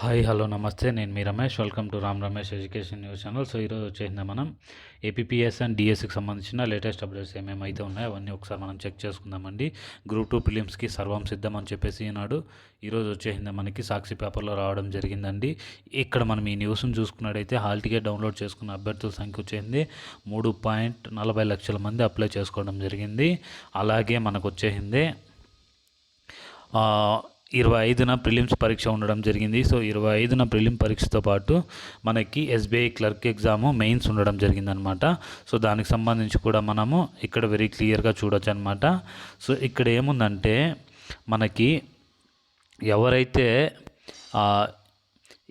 Hi hello నమస్తే. నేను మీ Ramesh. Welcome to Ram Ramesh education news channel. So ఈరోజు వచ్చేసింది మనం ఏపీపీఎస్ అండ్ డిఎస్సికి సంబంధించిన లేటెస్ట్ అప్డేట్స్ ఏమేమైతే ఉన్నాయో అవన్నీ ఒకసారి మనం చెక్ చేసుకుందామండి. గ్రూప్ 2 ప్రిలిమ్స్కి సర్వం సిద్ధం అని చెప్పేసి ఈరోజు వచ్చేసింది మనకి సాక్షి పేపర్లో రావడం జరిగిందండి. ఇక్కడ మనం ఈ న్యూస్ని చూసుకున్నట్టయితే హాల్ టికెట్ డౌన్లోడ్ చేసుకున్న అభ్యర్థుల సంఖ్య వచ్చేసింది 3.40 లక్షల మంది అప్లై చేసుకోవడం జరిగింది. అలాగే మనకు వచ్చేసింది 25న ప్రిలిమ్స్ పరీక్ష ఉండడం జరిగింది. సో 25న ప్రిలిమ్ పరీక్షతో పాటు మనకి ఎస్బీఐ క్లర్క్ ఎగ్జామ్ మెయిన్స్ ఉండడం జరిగిందనమాట. సో దానికి సంబంధించి కూడా మనము ఇక్కడ వెరీ క్లియర్గా చూడొచ్చు అనమాట. సో ఇక్కడ ఏముందంటే మనకి ఎవరైతే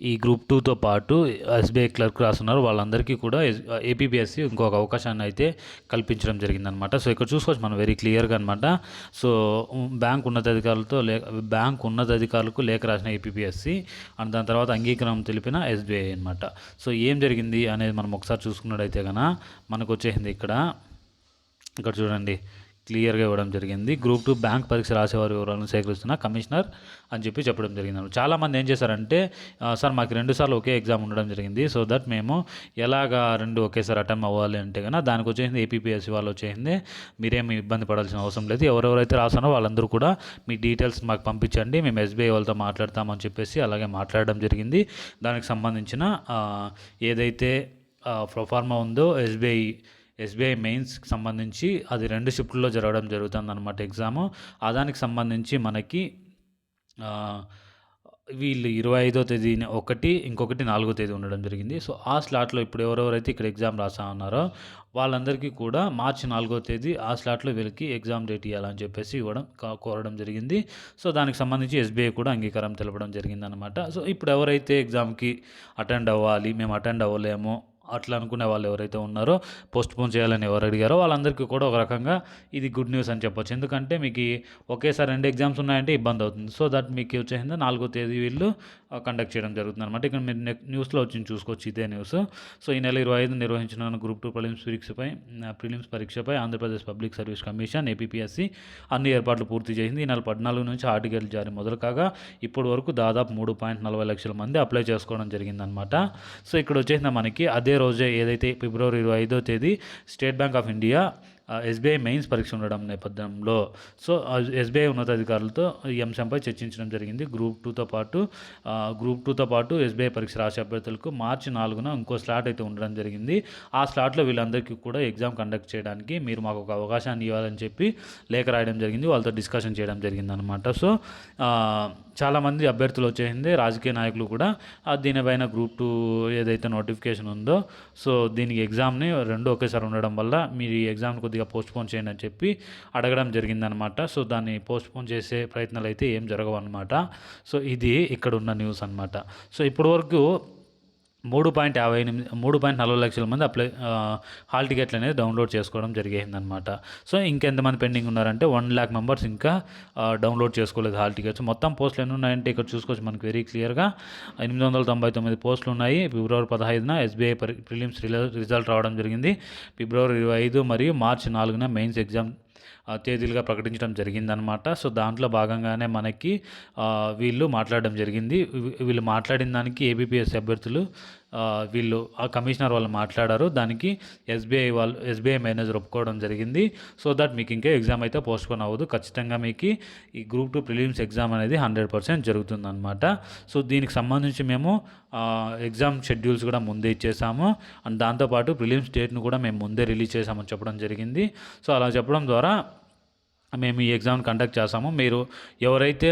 ఈ గ్రూప్ 2తో పాటు ఎస్బీఐ క్లర్క్ రాస్తున్నారు వాళ్ళందరికీ కూడా ఏపీపీఎస్సీ ఇంకొక అవకాశాన్ని అయితే కల్పించడం జరిగిందనమాట. సో ఇక్కడ చూసుకోవచ్చు మనం వెరీ క్లియర్గా అనమాట. సో బ్యాంక్ ఉన్నతాధికారులకు లేఖ రాసిన ఏపీపీఎస్సీ అండ్ దాని తర్వాత అంగీకారం తెలిపిన ఎస్బీఐ అనమాట. సో ఏం జరిగింది అనేది మనం ఒకసారి చూసుకున్నట్టయితే కనుక మనకు వచ్చేసింది ఇక్కడ చూడండి క్లియర్గా ఇవ్వడం జరిగింది. గ్రూప్ 2 బ్యాంక్ పరీక్ష రాసేవారి వివరాలను సేకరిస్తున్న కమిషనర్ అని చెప్పడం జరిగింది. చాలామంది ఏం చేశారంటే సార్ మాకు 2 సార్లు ఒకే ఎగ్జామ్ ఉండడం జరిగింది. సో దట్ మేము ఎలాగా 2 ఒకేసారి అటెంప్ట్ అవ్వాలి అంటే కన్నా దానికి వచ్చేసింది ఏపీపీఎస్సీ వాళ్ళు వచ్చేసింది మీరేమి ఇబ్బంది పడాల్సిన అవసరం లేదు. ఎవరెవరైతే రాస్తారో వాళ్ళందరూ కూడా మీ డీటెయిల్స్ మాకు పంపించండి, మేము ఎస్బీఐ వాళ్ళతో మాట్లాడతామని చెప్పేసి అలాగే మాట్లాడడం జరిగింది. దానికి సంబంధించిన ఏదైతే ప్రొఫార్మా ఉందో ఎస్బీఐ మెయిన్స్కి సంబంధించి అది 2 షిఫ్ట్లో జరగడం జరుగుతుంది అనమాట ఎగ్జాము. దానికి సంబంధించి మనకి వీళ్ళు 25వ తేదీన ఇంకొకటి 4వ తేదీ ఉండడం జరిగింది. సో ఆ స్లాట్లో ఇప్పుడు ఎవరెవరైతే ఇక్కడ ఎగ్జామ్ రాసా ఉన్నారో వాళ్ళందరికీ కూడా మార్చి 4వ తేదీ ఆ స్లాట్లో వీళ్ళకి ఎగ్జామ్ డేట్ ఇవ్వాలని చెప్పేసి కోరడం జరిగింది. సో దానికి సంబంధించి ఎస్బీఐ కూడా అంగీకారం తెలపడం జరిగిందనమాట. సో ఇప్పుడు ఎవరైతే ఎగ్జామ్కి అటెండ్ అవ్వాలి, మేము అటెండ్ అవ్వలేము అట్లా అనుకునే వాళ్ళు ఎవరైతే ఉన్నారో పోస్ట్పోన్ చేయాలని ఎవరు అడిగారో వాళ్ళందరికీ కూడా ఒక రకంగా ఇది గుడ్ న్యూస్ అని చెప్పొచ్చు. ఎందుకంటే మీకు ఒకేసారి 2 ఎగ్జామ్స్ ఉన్నాయంటే ఇబ్బంది అవుతుంది. సో దట్ మీకు వచ్చేసింది 4వ తేదీ వీళ్ళు కండక్ట్ చేయడం జరుగుతుంది అనమాట. ఇక్కడ మీరు న్యూస్లో వచ్చి చూసుకోవచ్చు ఇదే న్యూస్. సో ఈ నెల 25 నిర్వహించిన గ్రూప్ 2 ప్రిలిమ్స్ పరీక్షపై Andhra Pradesh public service commission APPSC అన్ని ఏర్పాట్లు పూర్తి చేసింది. ఈ నెల 14 నుంచి హాల్ టికెట్లు జారీ మొదలు కాగా ఇప్పటి వరకు దాదాపు 3.40 లక్షల మంది అప్లై చేసుకోవడం జరిగిందనమాట. సో ఇక్కడ వచ్చేసింది మనకి అదే రోజే ఏదైతే ఫిబ్రవరి 25వ తేదీ state bank of India SBI mains పరీక్ష ఉండడం నేపథ్యంలో సో ఎస్బీఐ ఉన్నతాధికారులతో ఈ అంశంపై చర్చించడం జరిగింది. గ్రూప్ 2తో పాటు ఎస్బీఐ పరీక్ష రాసే అభ్యర్థులకు మార్చి 4న ఇంకో స్లాట్ అయితే ఉండడం జరిగింది. ఆ స్లాట్లో వీళ్ళందరికీ కూడా ఎగ్జామ్ కండక్ట్ చేయడానికి మీరు మాకు ఒక అవకాశాన్ని ఇవ్వాలని చెప్పి లేఖ రాయడం జరిగింది, వాళ్ళతో డిస్కషన్ చేయడం జరిగింది అనమాట. సో చాలామంది అభ్యర్థులు వచ్చేసింది, రాజకీయ నాయకులు కూడా దీనిపైన గ్రూప్ 2 ఏదైతే నోటిఫికేషన్ ఉందో సో దీనికి ఎగ్జామ్ని 2 ఒకేసారి ఉండడం వల్ల మీరు ఈ ఎగ్జామ్ని కొద్దిగా పోస్ట్పోన్ చేయండి అని చెప్పి అడగడం జరిగిందనమాట. సో దాన్ని పోస్ట్పోన్ చేసే ప్రయత్నాలు అయితే ఏం జరగవు అనమాట. సో ఇది ఇక్కడ ఉన్న న్యూస్ అనమాట. సో ఇప్పటి వరకు 3.40 లక్షల మంది హాల్ టికెట్లు అనేది డౌన్లోడ్ చేసుకోవడం జరిగిందనమాట. సో ఇంకెంతమంది పెండింగ్ ఉన్నారంటే 1 lakh మెంబర్స్ ఇంకా డౌన్లోడ్ చేసుకోలేదు హాల్ టికెట్స్. మొత్తం పోస్టులు ఎన్ని ఉన్నాయంటే ఇక్కడ చూసుకోవచ్చు మనకు వెరీ క్లియర్గా 899 పోస్టులు ఉన్నాయి. ఫిబ్రవరి 15న ఎస్బీఐ ప్రిలిమ్స్ రిజల్ట్ రావడం జరిగింది. ఫిబ్రవరి 25 మరియు మార్చి 4న మెయిన్స్ ఎగ్జామ్ తేదీలుగా ప్రకటించడం జరిగిందనమాట. సో దాంట్లో భాగంగానే మనకి వీళ్ళు మాట్లాడడం జరిగింది. వీళ్ళు మాట్లాడిన దానికి ఏబీపీఎస్ అభ్యర్థులు వీళ్ళు ఆ కమిషనర్ వాళ్ళు మాట్లాడారు. దానికి ఎస్బీఐ మేనేజర్ ఒప్పుకోవడం జరిగింది. సో దట్ మీకు ఇంకా ఎగ్జామ్ అయితే పోస్ట్పోన్ అవ్వదు, ఖచ్చితంగా మీకు ఈ గ్రూప్ 2 ప్రిలిమ్స్ ఎగ్జామ్ అనేది 100% జరుగుతుందన్నమాట. సో దీనికి సంబంధించి మేము ఎగ్జామ్ షెడ్యూల్స్ కూడా ముందే ఇచ్చేసాము అండ్ దాంతోపాటు ప్రిలిమ్స్ డేట్ను కూడా మేము ముందే రిలీజ్ చేసామని చెప్పడం జరిగింది. సో అలా చెప్పడం ద్వారా మేము ఈ ఎగ్జామ్ కండక్ట్ చేస్తాము. మీరు ఎవరైతే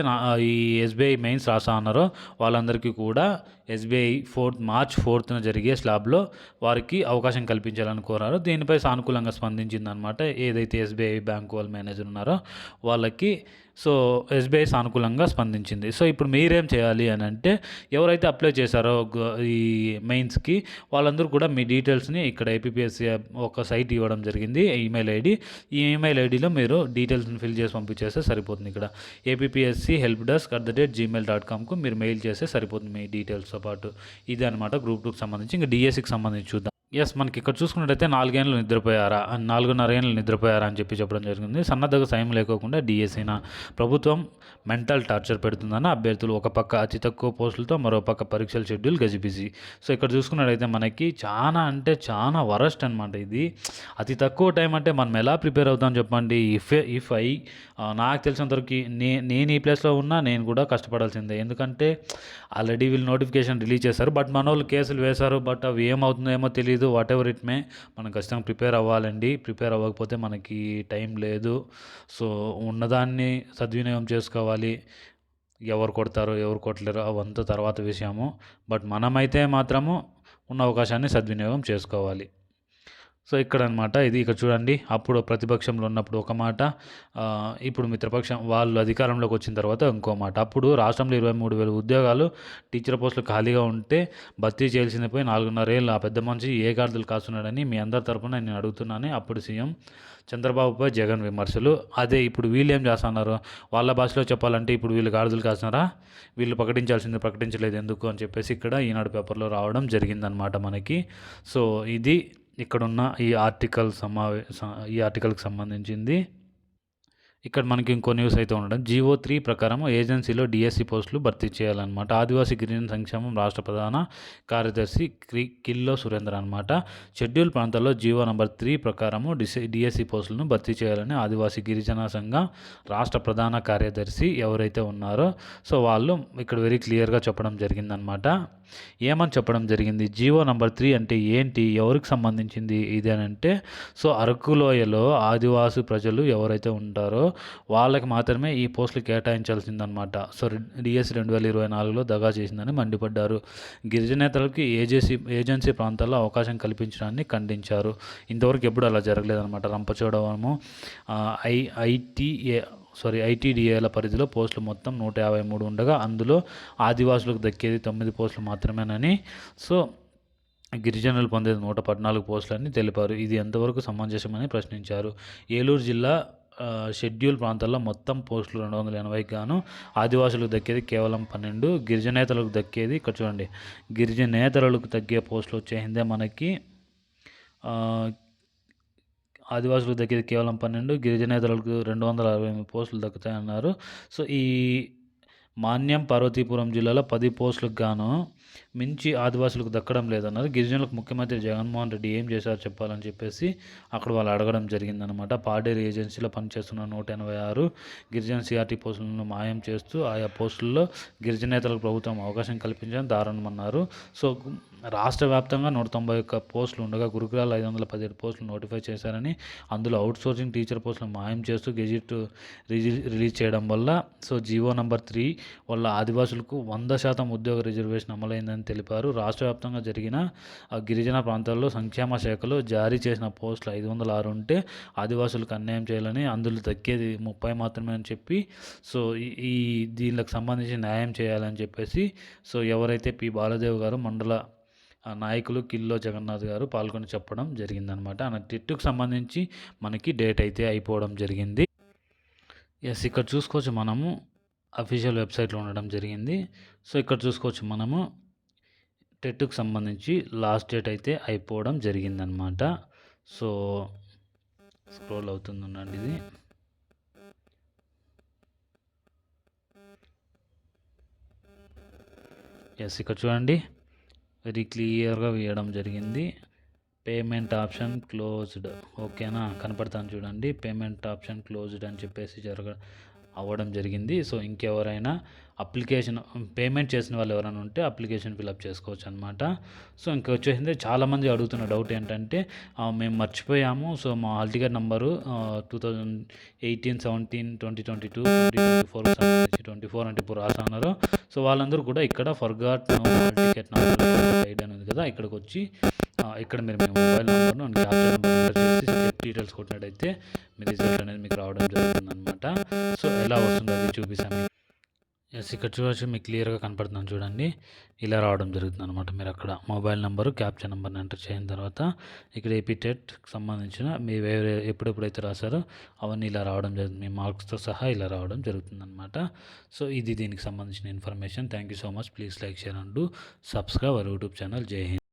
ఈ ఎస్బీఐ మెయిన్స్ రాసా ఉన్నారో వాళ్ళందరికీ కూడా ఎస్బీఐ మార్చ్ 4న జరిగే స్లాబ్లో వారికి అవకాశం కల్పించాలని కోరారు. దీనిపై సానుకూలంగా స్పందించిందనమాట ఏదైతే ఎస్బీఐ బ్యాంక్ వాళ్ళ మేనేజర్ ఉన్నారో వాళ్ళకి. సో ఎస్బీఐ సానుకూలంగా స్పందించింది. సో ఇప్పుడు మీరేం చేయాలి అని అంటే ఎవరైతే అప్లై చేశారో ఈ మెయిన్స్కి వాళ్ళందరూ కూడా మీ డీటెయిల్స్ని ఇక్కడ ఏపీపీఎస్సీ ఒక సైట్ ఇవ్వడం జరిగింది, ఈమెయిల్ ఐడి. ఈ ఈమెయిల్ ఐడిలో మీరు డీటెయిల్స్ని ఫిల్ చేసి పంపించేస్తే సరిపోతుంది. ఇక్కడ appsc@gmail.comకు మీరు మెయిల్ చేస్తే సరిపోతుంది మీ డీటెయిల్స్తో పాటు. ఇది అనమాట గ్రూప్ 2కి సంబంధించి. ఇంకా డిఎస్సికి సంబంధించి చూద్దాం. మనకిక్కడ చూసుకున్నట్టయితే 4 ఏళ్ళు నిద్రపోయారా? 4.5 ఏళ్ళు నిద్రపోయారా అని చెప్పడం జరిగింది. సన్నద్ధకు సాయం లేకోకుండా డీఎస్సీనా? ప్రభుత్వం మెంటల్ టార్చర్ పెడుతుందన్న అభ్యర్థులు. ఒక పక్క అతి తక్కువ పోస్టులతో మరో పక్క పరీక్షల షెడ్యూల్ గజిబిజి. సో, ఇక్కడ చూసుకున్నట్టయితే మనకి చాలా అంటే చాలా వరస్ట్ అనమాట ఇది. అతి తక్కువ టైం అంటే మనం ఎలా ప్రిపేర్ అవుతాం చెప్పండి? ఇఫ్ ఐ నాకు తెలిసినంతవరకు నేను ఈ ప్లేస్‌లో ఉన్నా నేను కూడా కష్టపడాల్సిందే. ఎందుకంటే ఆల్రెడీ వీళ్ళు నోటిఫికేషన్ రిలీజ్ చేశారు. బట్ మనోళ్ళు కేసులు వేశారు. బట్ అవి ఏమవుతుందో ఏమో తెలీదు. వాటెవర్ ఇట్ మే మనం ఖచ్చితంగా ప్రిపేర్ అవ్వాలండి. ప్రిపేర్ అవ్వకపోతే మనకి టైం లేదు. సో, ఉన్నదాన్ని సద్వినియోగం చేసుకోవాలి. ఎవరు కొడతారో, ఎవరు కొట్టలేరో అవంతా తర్వాత విషయము. బట్ మనమైతే మాత్రము ఉన్న అవకాశాన్ని సద్వినియోగం చేసుకోవాలి. సో, ఇక్కడనమాట ఇది. ఇక్కడ చూడండి, అప్పుడు ప్రతిపక్షంలో ఉన్నప్పుడు ఒక మాట, ఇప్పుడు మిత్రపక్షం వాళ్ళు అధికారంలోకి వచ్చిన తర్వాత ఇంకో మాట. అప్పుడు రాష్ట్రంలో 23,000 ఉద్యోగాలు టీచర్ పోస్టులు ఖాళీగా ఉంటే భర్తీ చేయాల్సింది పోయి 4.5 ఏళ్ళు ఆ పెద్ద మనిషి ఏ గాడిదలు కాస్తున్నాడని మీ అందరి తరపున నేను అడుగుతున్నాను. అప్పుడు సీఎం చంద్రబాబుపై జగన్ విమర్శలు. అదే ఇప్పుడు వీళ్ళు ఏం చేస్తున్నారు? వాళ్ళ భాషలో చెప్పాలంటే ఇప్పుడు వీళ్ళు గాడిదలు కాస్తున్నారా? వీళ్ళు ప్రకటించాల్సింది ప్రకటించలేదు ఎందుకు అని చెప్పేసి ఇక్కడ ఈనాడు పేపర్లో రావడం జరిగిందనమాట మనకి. సో, ఇది ఇక్కడున్న ఈ ఆర్టికల్కి సంబంధించింది. ఇక్కడ మనకి ఇంకో న్యూస్ అయితే ఉండడం, జీవో 3 ప్రకారం ఏజెన్సీలో డిఎస్సి పోస్టులు భర్తీ చేయాలన్నమాట. ఆదివాసీ గిరిజన సంక్షేమం రాష్ట్ర ప్రధాన కార్యదర్శి కిల్లో సురేంద్ర అనమాట. షెడ్యూల్ ప్రాంతాల్లో జీవో నంబర్ 3 ప్రకారము డిఎస్సి పోస్టులను భర్తీ చేయాలని ఆదివాసీ గిరిజన సంఘం రాష్ట్ర ప్రధాన కార్యదర్శి ఎవరైతే ఉన్నారో సో వాళ్ళు ఇక్కడ వెరీ క్లియర్గా చెప్పడం జరిగిందనమాట. ఏమని చెప్పడం జరిగింది? జీవో నంబర్ 3 అంటే ఏంటి, ఎవరికి సంబంధించింది ఇది అని అంటే, సో అరకు లోయలో ఆదివాసీ ప్రజలు ఎవరైతే ఉంటారో వాళ్ళకి మాత్రమే ఈ పోస్టులు కేటాయించాల్సిందనమాట. సో డిఎస్సి 2024లో దగా చేసిందని మండిపడ్డారు. గిరిజనేతలకి ఏజెన్సీ ప్రాంతాల్లో అవకాశం కల్పించడాన్ని ఖండించారు. ఇంతవరకు ఎప్పుడు అలా జరగలేదన్నమాట. రంపచోడవరము ఐటీడీఏల పరిధిలో పోస్టులు మొత్తం 153 ఉండగా అందులో ఆదివాసులకు దక్కేది 9 పోస్టులు మాత్రమేనని, సో గిరిజనులు పొందేది 114 పోస్టులని తెలిపారు. ఇది ఎంతవరకు సమంజసమని ప్రశ్నించారు. ఏలూరు జిల్లా షెడ్యూల్ ప్రాంతాల్లో మొత్తం పోస్టులు 280కి గాను ఆదివాసులకు దక్కేది కేవలం 12. గిరిజనేతలకు దక్కేది ఇక్కడ చూడండి, గిరిజనేతరులకు తగ్గే పోస్టులు వచ్చేసిందే మనకి ఆదివాసులకు దక్కేది కేవలం 12, గిరిజనేతలకు 268 పోస్టులు దక్కుతాయన్నారు. సో ఈ మాన్యం పార్వతీపురం జిల్లాలో 10 పోస్టులకు గాను మించి ఆదివాసులకు దక్కడం లేదన్నారు. గిరిజనులకు ముఖ్యమంత్రి జగన్మోహన్ రెడ్డి ఏం చేశారో చెప్పాలని చెప్పేసి అక్కడ వాళ్ళు అడగడం జరిగిందనమాట. పాడేరు ఏజెన్సీలో పనిచేస్తున్న 186 గిరిజన సిఆర్టీ పోస్టులను మాయం చేస్తూ ఆయా పోస్టుల్లో గిరిజనేతలకు ప్రభుత్వం అవకాశం కల్పించడం దారుణమన్నారు. సో రాష్ట్ర వ్యాప్తంగా 191 పోస్టులు ఉండగా గురుకులాలు 517 పోస్టులు నోటిఫై చేశారని, అందులో అవుట్సోర్సింగ్ టీచర్ పోస్టులను మాయం చేస్తూ గెజిట్ రిలీజ్ చేయడం వల్ల సో జీవో నంబర్ 3 వల్ల ఆదివాసులకు 100% ఉద్యోగ రిజర్వేషన్ అమలైందని తెలిపారు. రాష్ట్ర వ్యాప్తంగా జరిగిన గిరిజన ప్రాంతాల్లో సంక్షేమ శాఖలో జారీ చేసిన పోస్టులు 506 ఉంటే ఆదివాసులకు అన్యాయం చేయాలని, అందులో దక్కేది 30 మాత్రమే అని చెప్పి సో దీనికి సంబంధించి న్యాయం చేయాలని చెప్పేసి సో ఎవరైతే పి బాలదేవ్ గారు మండల నాయకులు కిల్లో జగన్నాథ్ గారు పాల్గొని చెప్పడం జరిగిందనమాట. టెట్కు సంబంధించి మనకి డేట్ అయితే అయిపోవడం జరిగింది. ఇక్కడ చూసుకోవచ్చు మనము అఫీషియల్ వెబ్సైట్లో ఉండడం జరిగింది. సో ఇక్కడ చూసుకోవచ్చు మనము టెట్కు సంబంధించి లాస్ట్ డేట్ అయితే అయిపోవడం జరిగిందనమాట. సో స్క్రోల్ అవుతుందండి ఇది. ఇక్కడ చూడండి వెరీ క్లియర్గా వేయడం జరిగింది. పేమెంట్ ఆప్షన్ క్లోజ్డ్, ఓకేనా, కనపడతాను చూడండి. పేమెంట్ ఆప్షన్ క్లోజ్డ్ అని చెప్పేసి అవ్వడం జరిగింది. సో ఇంకెవరైనా అప్లికేషన్ పేమెంట్ చేసిన వాళ్ళు ఎవరైనా ఉంటే అప్లికేషన్ ఫిల్అప్ చేసుకోవచ్చు అనమాట. సో ఇంకా వచ్చేసింది చాలామంది అడుగుతున్న డౌట్ ఏంటంటే మేము మర్చిపోయాము, సో మా హాల్ టికెట్ నంబరు 2018, 17, 2022, 2024 సంబంధించి 24 అంటే ఇప్పుడు రాస్తున్నారు. సో వాళ్ళందరూ కూడా ఇక్కడ forgot hall ticket number guide అని ఉంది కదా, ఇక్కడికి వచ్చి ఇక్కడ మీరు మీ మొబైల్ నెంబర్ను అండ్ క్యాప్చర్ నెంబర్ ఎంటర్ చేసి చెక్ డీటెయిల్స్ కొట్టినట్టయితే మీ రిజల్ట్ అనేది మీకు రావడం జరుగుతుంది అనమాట. సో ఎలా వస్తుందో అది చూపిస్తాను. ఇక్కడ చూడవచ్చు, మీకు క్లియర్గా కనపడుతున్నాను చూడండి, ఇలా రావడం జరుగుతుంది అనమాట. మీరు అక్కడ మొబైల్ నెంబరు క్యాప్చర్ నెంబర్ని ఎంటర్ చేసిన తర్వాత ఇక్కడ ఏపీ టెట్కి సంబంధించిన మీ ఎప్పుడెప్పుడైతే రాశారో అవన్నీ ఇలా రావడం జరుగుతుంది, మీ మార్క్స్తో సహా ఇలా రావడం జరుగుతుంది అనమాట. సో ఇది దీనికి సంబంధించిన information. Thank you so much. Please like, share and do subscribe our YouTube channel. జై హింద్.